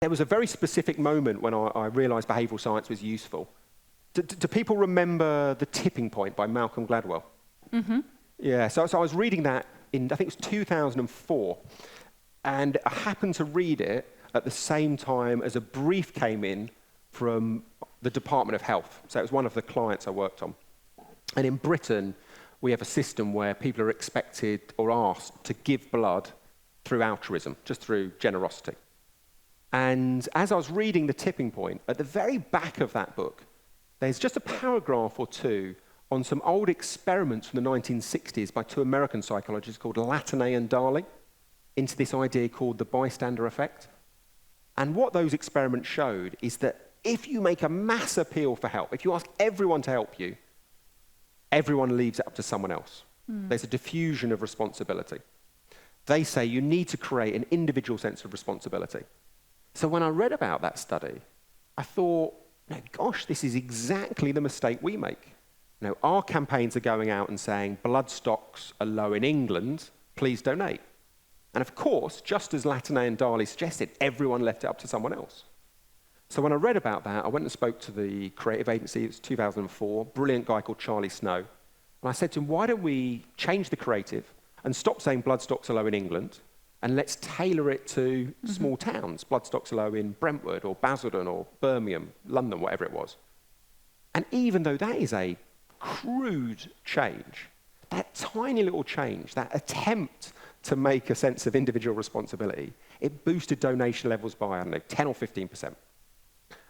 there was a very specific moment when I realized behavioral science was useful. Do people remember The Tipping Point by Malcolm Gladwell? Mm-hmm. Yeah, so I was reading that in, I think it was 2004, and I happened to read it at the same time as a brief came in from the Department of Health. So it was one of the clients I worked on. And in Britain, we have a system where people are expected or asked to give blood through altruism, just through generosity. And as I was reading The Tipping Point, at the very back of that book, there's just a paragraph or two on some old experiments from the 1960s by two American psychologists called Latané and Darley into this idea called the bystander effect. And what those experiments showed is that if you make a mass appeal for help, if you ask everyone to help you, everyone leaves it up to someone else. There's a diffusion of responsibility. They say you need to create an individual sense of responsibility. So when I read about that study, I thought, gosh, this is exactly the mistake we make. Our campaigns are going out and saying, blood stocks are low in England, please donate. And of course, just as Latané and Darley suggested, everyone left it up to someone else. So when I read about that, I went and spoke to the creative agency. It was 2004, brilliant guy called Charlie Snow. And I said to him, why don't we change the creative and stop saying blood stocks are low in England, and let's tailor it to small towns. Blood stocks are low in Brentwood or Basildon or Birmingham, London, whatever it was. And even though that is a crude change, that tiny little change, that attempt to make a sense of individual responsibility, it boosted donation levels by, 10 or 15%.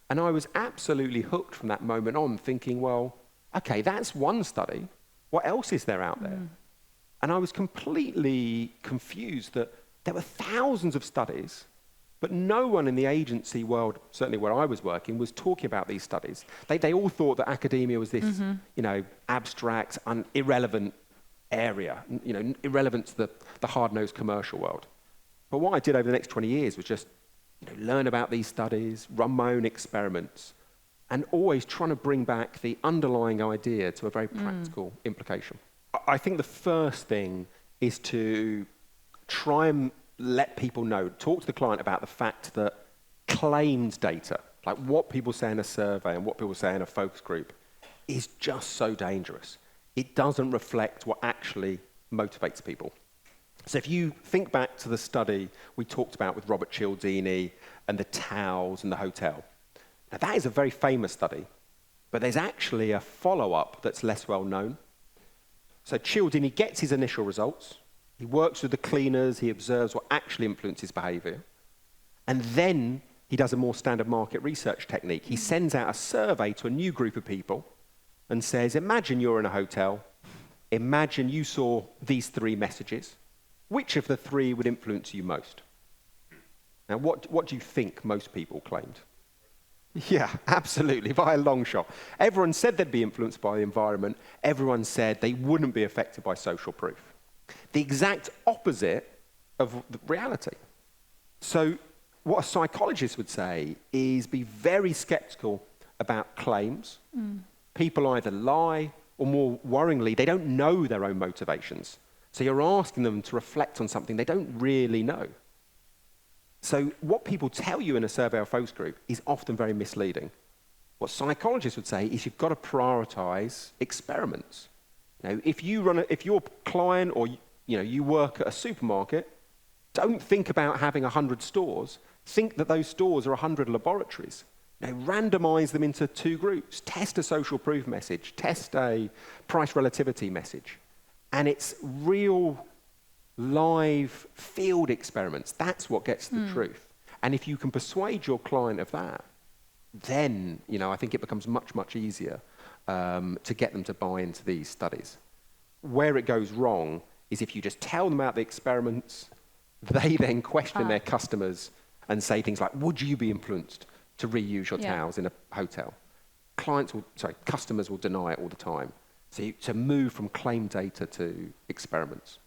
And I was absolutely hooked from that moment on, thinking, well, okay, that's one study. What else is there out there? And I was completely confused that there were thousands of studies, but no one in the agency world, certainly where I was working, was talking about these studies. They all thought that academia was this, abstract, irrelevant area, irrelevant to the hard-nosed commercial world. But what I did over the next 20 years was just learn about these studies, run my own experiments, and always trying to bring back the underlying idea to a very practical implication. I think the first thing is to try and let people know, talk to the client about the fact that claimed data, like what people say in a survey and what people say in a focus group, is just so dangerous. It doesn't reflect what actually motivates people. So if you think back to the study we talked about with Robert Cialdini and the towels and the hotel, now that is a very famous study, but there's actually a follow-up that's less well known. So Cialdini gets his initial results, he works with the cleaners, he observes what actually influences behavior, and then he does a more standard market research technique. He sends out a survey to a new group of people and says, imagine you're in a hotel, imagine you saw these three messages. Which of the three would influence you most? Now, what do you think most people claimed? Yeah, absolutely, by a long shot. Everyone said they'd be influenced by the environment. Everyone said they wouldn't be affected by social proof. The exact opposite of the reality. So what a psychologist would say is be very skeptical about claims. People either lie, or more worryingly, they don't know their own motivations. So you're asking them to reflect on something they don't really know. So what people tell you in a survey or focus group is often very misleading. What psychologists would say is you've got to prioritize experiments. If you're a client or you work at a supermarket, don't think about having 100 stores. Think that those stores are 100 laboratories. Randomize them into two groups. Test a social proof message. Test a price relativity message. And it's real, live field experiments. That's what gets the truth. And if you can persuade your client of that, then I think it becomes much, much easier to get them to buy into these studies. Where it goes wrong is if you just tell them about the experiments, they then question their customers and say things like, would you be influenced to reuse your towels in a hotel? Customers will deny it all the time. So to move from claim data to experiments.